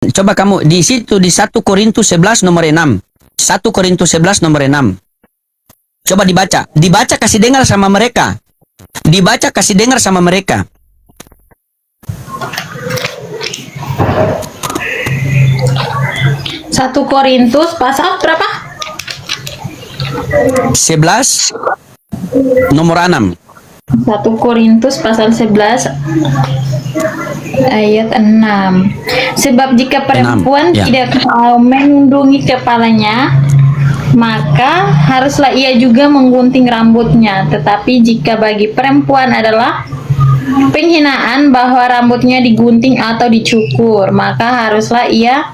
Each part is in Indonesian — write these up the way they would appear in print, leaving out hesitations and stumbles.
Coba kamu di situ di 1 Korintus 11 nomor 6. 1 Korintus 11 nomor 6. Coba dibaca. Dibaca kasih dengar sama mereka. Dibaca kasih dengar sama mereka. 1 Korintus pasal berapa? 11 nomor 6. 1 Korintus pasal 11 ayat 6. Sebab jika perempuan ya. tidak mau menundungi kepalanya, maka haruslah ia juga menggunting rambutnya. Tetapi jika bagi perempuan adalah penghinaan bahwa rambutnya digunting atau dicukur, maka haruslah ia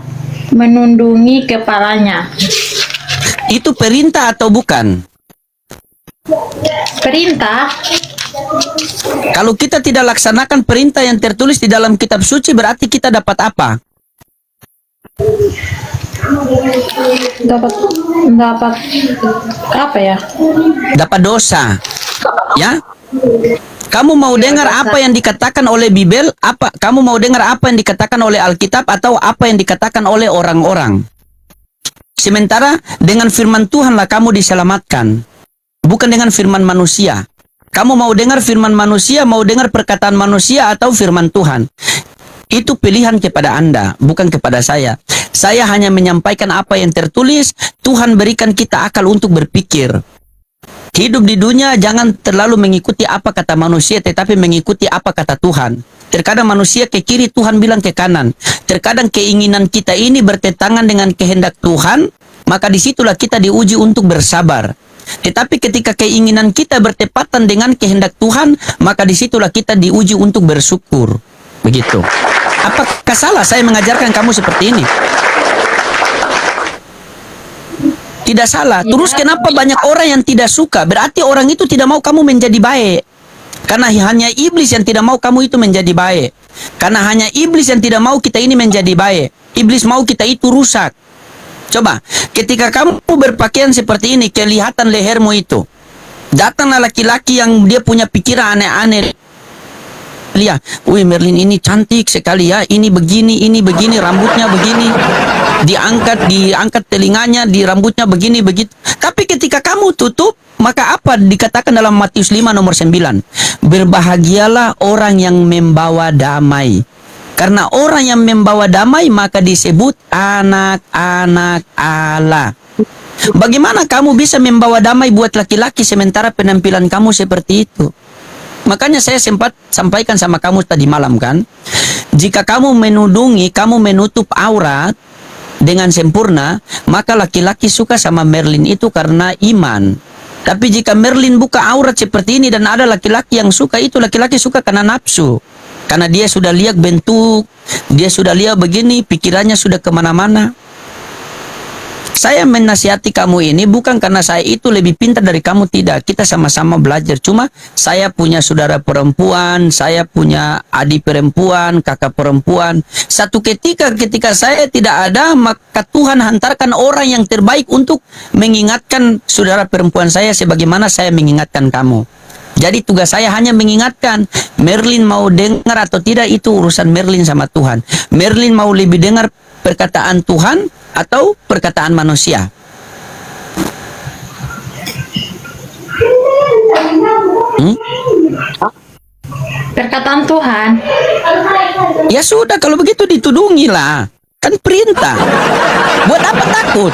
menundungi kepalanya. Itu perintah atau bukan? Perintah. Kalau kita tidak laksanakan perintah yang tertulis di dalam kitab suci, berarti kita dapat apa? Dapat apa ya? Dapat dosa. Ya? Kamu mau dengar apa yang dikatakan oleh Bibel? Apa? Kamu mau dengar apa yang dikatakan oleh Alkitab atau apa yang dikatakan oleh orang-orang? Sementara dengan firman Tuhanlah kamu diselamatkan, bukan dengan firman manusia. Kamu mau dengar firman manusia, mau dengar perkataan manusia atau firman Tuhan? Itu pilihan kepada Anda, bukan kepada saya. Saya hanya menyampaikan apa yang tertulis. Tuhan berikan kita akal untuk berpikir. Hidup di dunia jangan terlalu mengikuti apa kata manusia, tetapi mengikuti apa kata Tuhan. Terkadang manusia ke kiri, Tuhan bilang ke kanan. Terkadang keinginan kita ini bertentangan dengan kehendak Tuhan, maka disitulah kita diuji untuk bersabar. Tetapi ketika keinginan kita bertepatan dengan kehendak Tuhan, maka disitulah kita diuji untuk bersyukur. Begitu. Apakah salah saya mengajarkan kamu seperti ini? Tidak salah. Terus kenapa banyak orang yang tidak suka? Berarti orang itu tidak mau kamu menjadi baik. Karena hanya iblis yang tidak mau kamu itu menjadi baik. Karena hanya iblis yang tidak mau kita ini menjadi baik. Iblis mau kita itu rusak. Coba, ketika kamu berpakaian seperti ini, kelihatan lehermu itu. Datanglah laki-laki yang dia punya pikiran aneh-aneh. Lihat, wih Merlin ini cantik sekali ya, ini begini, rambutnya begini. Diangkat telinganya, di rambutnya begini, begitu. Tapi ketika kamu tutup, maka apa dikatakan dalam Matius 5 nomor 9? Berbahagialah orang yang membawa damai. Karena orang yang membawa damai maka disebut anak-anak Allah. Bagaimana kamu bisa membawa damai buat laki-laki sementara penampilan kamu seperti itu? Makanya saya sempat sampaikan sama kamu tadi malam kan, jika kamu menudungi, kamu menutup aurat dengan sempurna, maka laki-laki suka sama Merlin itu karena iman. Tapi jika Merlin buka aurat seperti ini dan ada laki-laki yang suka, itu laki-laki suka karena nafsu. Karena dia sudah lihat bentuk, dia sudah lihat begini, pikirannya sudah kemana-mana. Saya menasihati kamu ini bukan karena saya itu lebih pintar dari kamu, tidak. Kita sama-sama belajar. Cuma saya punya saudara perempuan, saya punya adik perempuan, kakak perempuan. Satu ketika saya tidak ada, maka Tuhan hantarkan orang yang terbaik untuk mengingatkan saudara perempuan saya sebagaimana saya mengingatkan kamu. Jadi tugas saya hanya mengingatkan. Merlin mau dengar atau tidak itu urusan Merlin sama Tuhan. Merlin mau lebih dengar perkataan Tuhan atau perkataan manusia. Perkataan Tuhan. Ya sudah, kalau begitu ditudungilah. Kan perintah. Buat apa takut?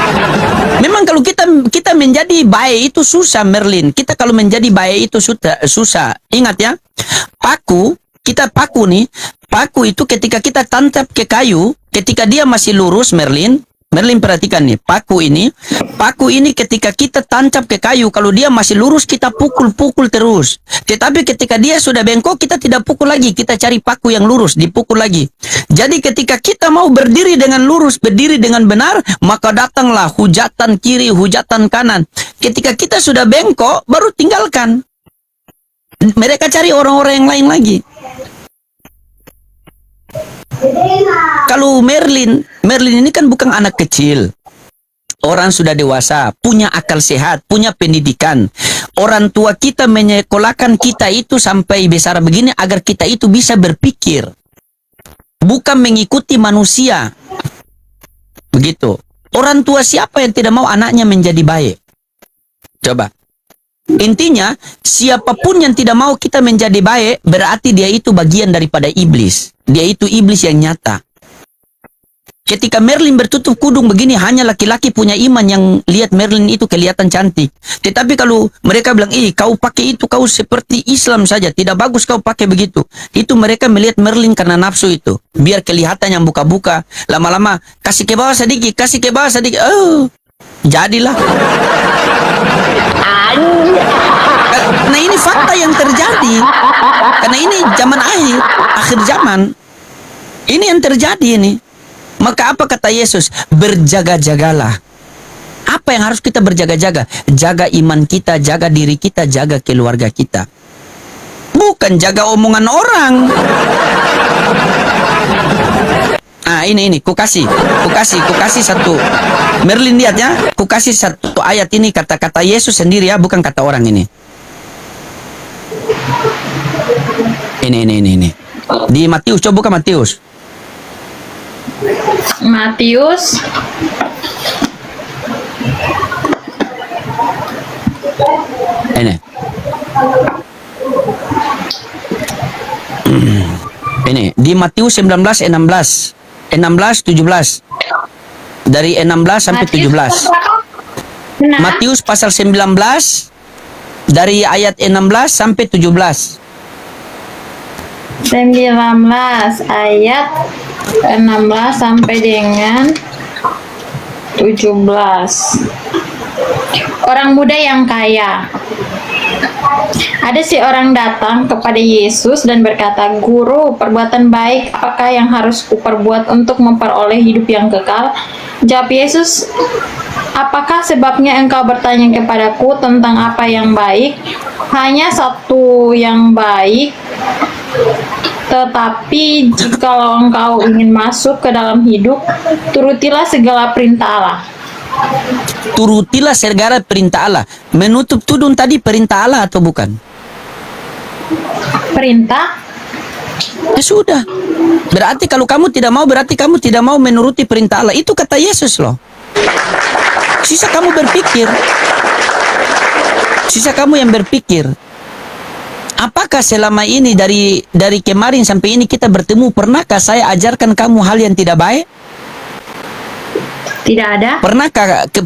Memang kalau kita menjadi baik itu susah, Merlin. Kita kalau menjadi baik itu susah. Ingat ya, kita paku nih. Paku itu ketika kita tancap ke kayu, ketika dia masih lurus, Merlin perhatikan nih, paku ini ketika kita tancap ke kayu, kalau dia masih lurus kita pukul terus. Tetapi ketika dia sudah bengkok, kita tidak pukul lagi, kita cari paku yang lurus, dipukul lagi. Jadi ketika kita mau berdiri dengan lurus, berdiri dengan benar, maka datanglah hujatan kiri, hujatan kanan. Ketika kita sudah bengkok, baru tinggalkan. Mereka cari orang-orang yang lain lagi. Kalau Merlin ini kan bukan anak kecil. Orang sudah dewasa, punya akal sehat, punya pendidikan. Orang tua kita menyekolahkan kita itu sampai besar begini agar kita itu bisa berpikir. Bukan mengikuti manusia. Begitu. Orang tua siapa yang tidak mau anaknya menjadi baik? Coba. Intinya, siapapun yang tidak mau kita menjadi baik, berarti dia itu bagian daripada iblis. Dia itu iblis yang nyata. Ketika Merlin bertutup kudung begini, hanya laki-laki punya iman yang lihat Merlin itu kelihatan cantik. Tetapi kalau mereka bilang, kau pakai itu, kau seperti Islam saja, tidak bagus kau pakai begitu. Itu mereka melihat Merlin karena nafsu itu. Biar kelihatan yang buka-buka. Lama-lama, kasih ke bawah sedikit, kasih ke bawah sedikit. Oh, jadilah. Nah ini fakta yang terjadi. Karena ini zaman akhir zaman. Ini yang terjadi ini. Maka apa kata Yesus? Berjaga-jagalah. Apa yang harus kita berjaga-jaga? Jaga iman kita, jaga diri kita, jaga keluarga kita. Bukan jaga omongan orang. Ah ini, ku kasih satu. Merlin lihat ya, ku kasih satu ayat ini, kata-kata Yesus sendiri ya, bukan kata orang ini. Ini. Di Matius, coba buka Matius. Matius ini di Matius 19:16 17 dari 16 sampai 17. Matius pasal 19 dari ayat 16 sampai 17. 19 ayat 16 sampai dengan 17. Orang muda yang kaya. Ada seorang datang kepada Yesus dan berkata, "Guru, perbuatan baik apakah yang harus kuperbuat untuk memperoleh hidup yang kekal?" Jawab Yesus, "Apakah sebabnya engkau bertanya kepadaku tentang apa yang baik? Hanya satu yang baik. Tetapi jikalau engkau ingin masuk ke dalam hidup, turutilah segala perintah Allah." Turutilah segala perintah Allah. Menutup tudung tadi perintah Allah atau bukan? Perintah? Ya sudah. Berarti kalau kamu tidak mau, berarti kamu tidak mau menuruti perintah Allah. Itu kata Yesus loh. Sisa kamu berpikir. Sisa kamu yang berpikir. Apakah selama ini dari kemarin sampai ini kita bertemu, pernahkah saya ajarkan kamu hal yang tidak baik? Tidak ada.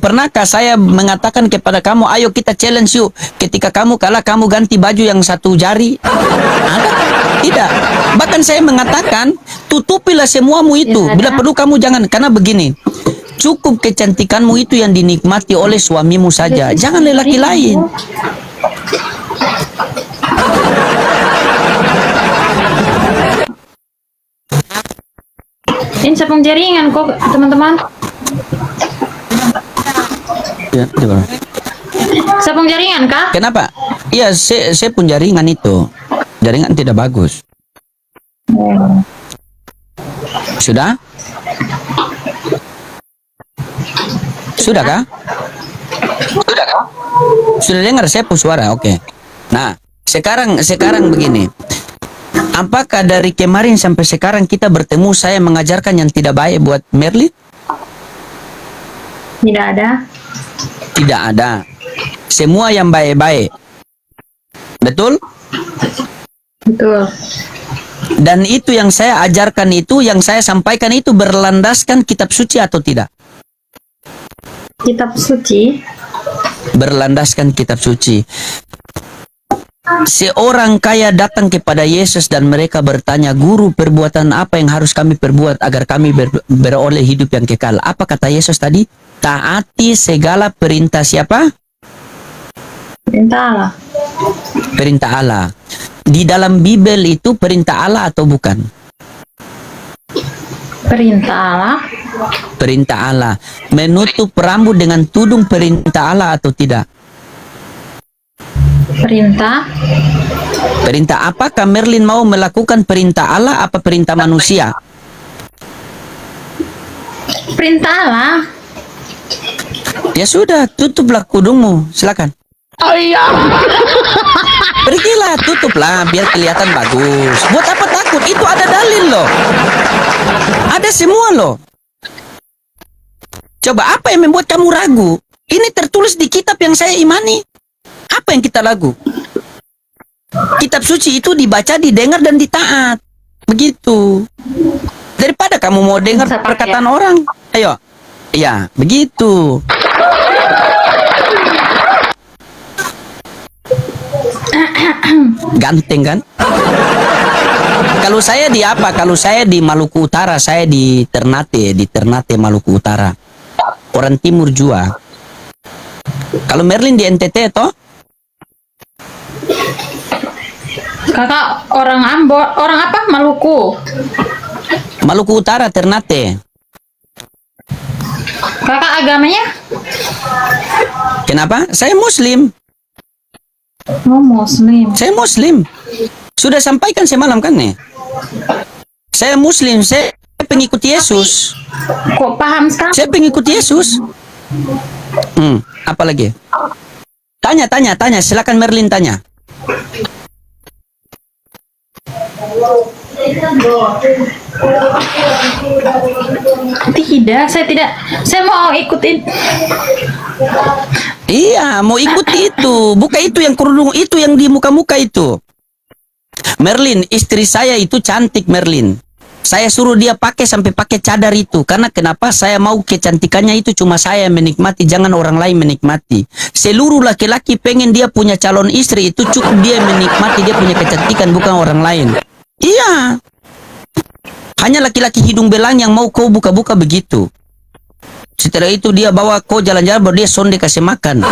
Pernahkah saya mengatakan kepada kamu, ayo kita challenge yuk. Ketika kamu kalah, kamu ganti baju yang satu jari? Ada? Tidak. Bahkan saya mengatakan, tutupilah semuamu itu. Bila perlu kamu jangan. Karena begini, cukup kecantikanmu itu yang dinikmati oleh suamimu saja. Jangan lelaki lain. Ini sapung jaringan kok, teman-teman. Ya, coba. Sapung jaringan kah? Kenapa? Iya, saya pun jaringan itu. Jaringan tidak bagus. Sudah? Sudah kah? Sudah dengar saya pun suara? Oke. Nah, sekarang begini. Apakah dari kemarin sampai sekarang kita bertemu saya mengajarkan yang tidak baik buat Merlin? Tidak ada. Tidak ada. Semua yang baik-baik. Betul? Betul. Dan itu yang saya ajarkan itu, yang saya sampaikan itu berlandaskan kitab suci atau tidak? Kitab suci. Berlandaskan kitab suci. Seorang kaya datang kepada Yesus dan mereka bertanya, "Guru, perbuatan apa yang harus kami perbuat agar kami beroleh hidup yang kekal?" Apa kata Yesus tadi? Taati segala perintah siapa? Perintah Allah. Perintah Allah. Di dalam Bible itu perintah Allah atau bukan? Perintah Allah. Perintah Allah. Menutup rambut dengan tudung perintah Allah atau tidak? Perintah. Perintah. Apakah Merlin mau melakukan perintah Allah apa perintah manusia? Perintah Allah. Ya sudah, tutuplah kudungmu. Silakan. Pergilah, tutuplah biar kelihatan bagus. Buat apa takut? Itu ada dalil loh. Ada semua loh. Coba apa yang membuat kamu ragu? Ini tertulis di kitab yang saya imani. Apa yang kita ragu? Kitab suci itu dibaca, didengar, dan ditaat. Begitu. Daripada kamu mau dengar perkataan orang. Ayo. Ya, begitu. Ganteng kan? Kalau saya di apa? Kalau saya di Maluku Utara, saya di Ternate Maluku Utara. Orang timur jua. Kalau Merlin di NTT toh? Kakak orang Ambon, orang apa? Maluku. Maluku Utara, Ternate. Kakak agamanya? Kenapa? Saya Muslim. Oh, Muslim. Saya Muslim. Sudah sampaikan semalam kan nih? Saya Muslim, saya pengikut Yesus. Kok paham sekali? Saya pengikut Yesus. Apa lagi? Tanya. Silakan Merlin tanya. Tidak, saya tidak. Saya mau ikutin. Iya, mau ikuti itu. Bukan itu yang kerudung, itu yang di muka-muka itu. Merlin, istri saya itu cantik, Merlin. Saya suruh dia pakai sampai pakai cadar itu. Karena kenapa? Saya mau kecantikannya itu cuma saya yang menikmati, jangan orang lain menikmati. Seluruh laki-laki pengen dia punya calon istri itu cukup dia menikmati, dia punya kecantikan, bukan orang lain. Iya. Hanya laki-laki hidung belang yang mau kau buka-buka begitu. Setelah itu dia bawa kau jalan-jalan, baru dia sonde kasih makan.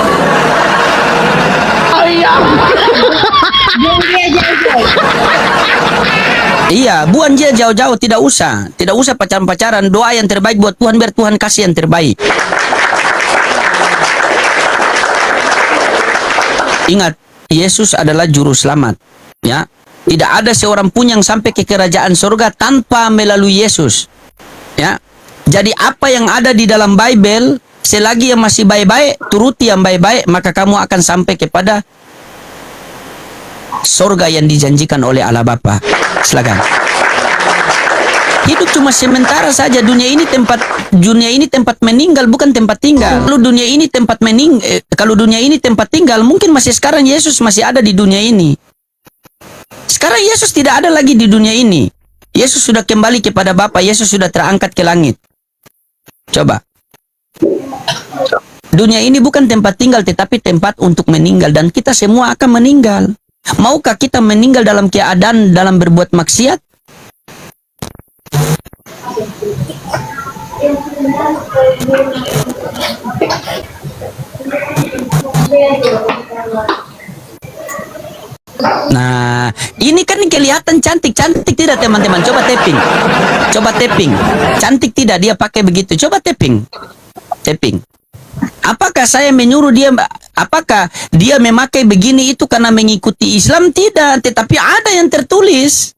Iya, buan dia jauh-jauh, tidak usah pacaran-pacaran. Doa yang terbaik buat Tuhan, biar Tuhan kasih yang terbaik. Ingat, Yesus adalah juru selamat. Ya, tidak ada seorang pun yang sampai ke kerajaan surga tanpa melalui Yesus. Ya, jadi apa yang ada di dalam Bible, selagi yang masih baik-baik, turuti yang baik-baik, maka kamu akan sampai kepada surga yang dijanjikan oleh Allah Bapa. Silakan. Hidup cuma sementara saja. Dunia ini tempat meninggal, bukan tempat tinggal. Kalau dunia ini tempat tinggal, mungkin masih sekarang Yesus masih ada di dunia ini. Sekarang Yesus tidak ada lagi di dunia ini. Yesus sudah kembali kepada Bapa. Yesus sudah terangkat ke langit. Coba. Dunia ini bukan tempat tinggal, tetapi tempat untuk meninggal. Dan kita semua akan meninggal. Maukah kita meninggal dalam keadaan dalam berbuat maksiat? Nah, ini kan kelihatan cantik tidak teman-teman? Coba tapping. Cantik tidak dia pakai begitu? Coba tapping. Apakah saya menyuruh dia? Apakah dia memakai begini itu karena mengikuti Islam? Tidak, tetapi ada yang tertulis.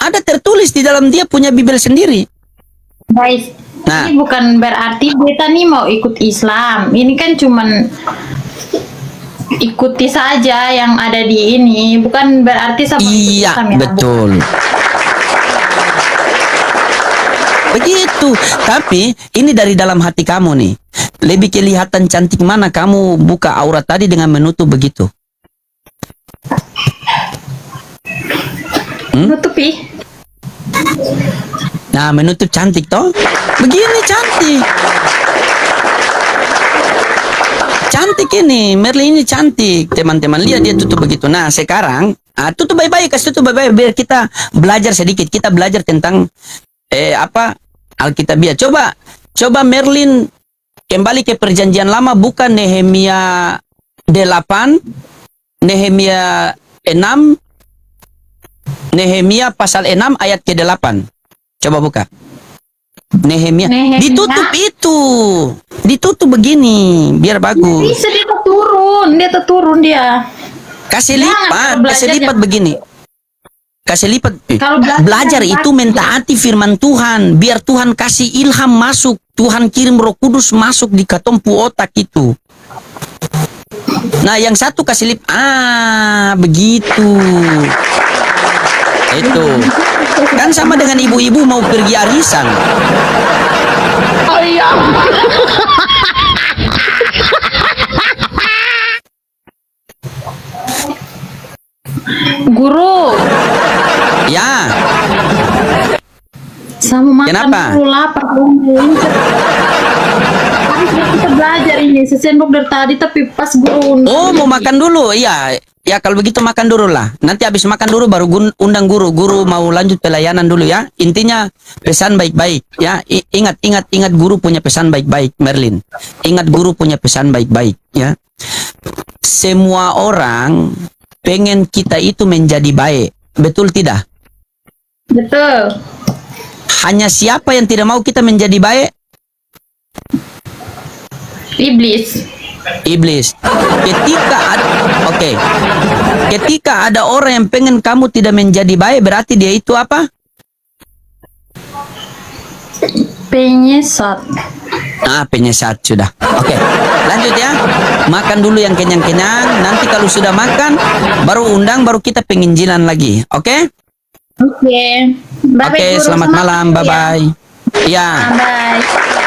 Ada tertulis di dalam dia punya Bible sendiri. Guys, Nah. ini bukan berarti kita nih mau ikut Islam. Ini kan cuman ikuti saja yang ada di ini, bukan berarti sama Iya, Islam ya. betul. Begitu. Tapi ini dari dalam hati kamu nih. Lebih kelihatan cantik mana kamu buka aurat tadi dengan menutup begitu? Nutupi. Nah, menutup cantik toh? Begini cantik. Cantik ini, Merlin ini cantik. Teman-teman lihat dia tutup begitu. Nah, sekarang tutup baik-baik, kasih tutup baik-baik biar kita belajar sedikit. Kita belajar tentang Alkitabiah. Coba Merlin kembali ke perjanjian lama, bukan Nehemia 8, Nehemia 6, Nehemia pasal 6 ayat ke-8. Coba buka. Nehemia. Ditutup itu. Ditutup begini, biar bagus. Bisa dia turun dia. Kasih lipat begini. Kasih lipat. Kalau Belajar itu mentaati firman Tuhan, biar Tuhan kasih ilham masuk. Tuhan kirim Roh Kudus masuk di katompu otak itu. Nah, yang satu kasih begitu. Itu. Kan sama dengan ibu-ibu mau pergi arisan. Kenapa? Dulu lapar dulu. Kita belajar ini sesendok dari tadi tapi pas guru. Oh, mau makan dulu? Iya. Ya kalau begitu makan dulu lah. Nanti habis makan dulu baru undang guru. Guru mau lanjut pelayanan dulu ya. Intinya pesan baik-baik ya. Ingat guru punya pesan baik-baik, Merlin. Ingat guru punya pesan baik-baik ya. Semua orang pengen kita itu menjadi baik. Betul tidak? Betul. Hanya siapa yang tidak mau kita menjadi baik? Iblis. Iblis. Ketika ada orang yang pengen kamu tidak menjadi baik, berarti dia itu apa? Penyesat. Penyesat sudah. Oke, lanjut ya. Makan dulu yang kenyang-kenyang. Nanti kalau sudah makan, baru undang, baru kita penginjilan lagi. Oke? Oke. Oke, selamat malam. Bye-bye. Ya. Bye.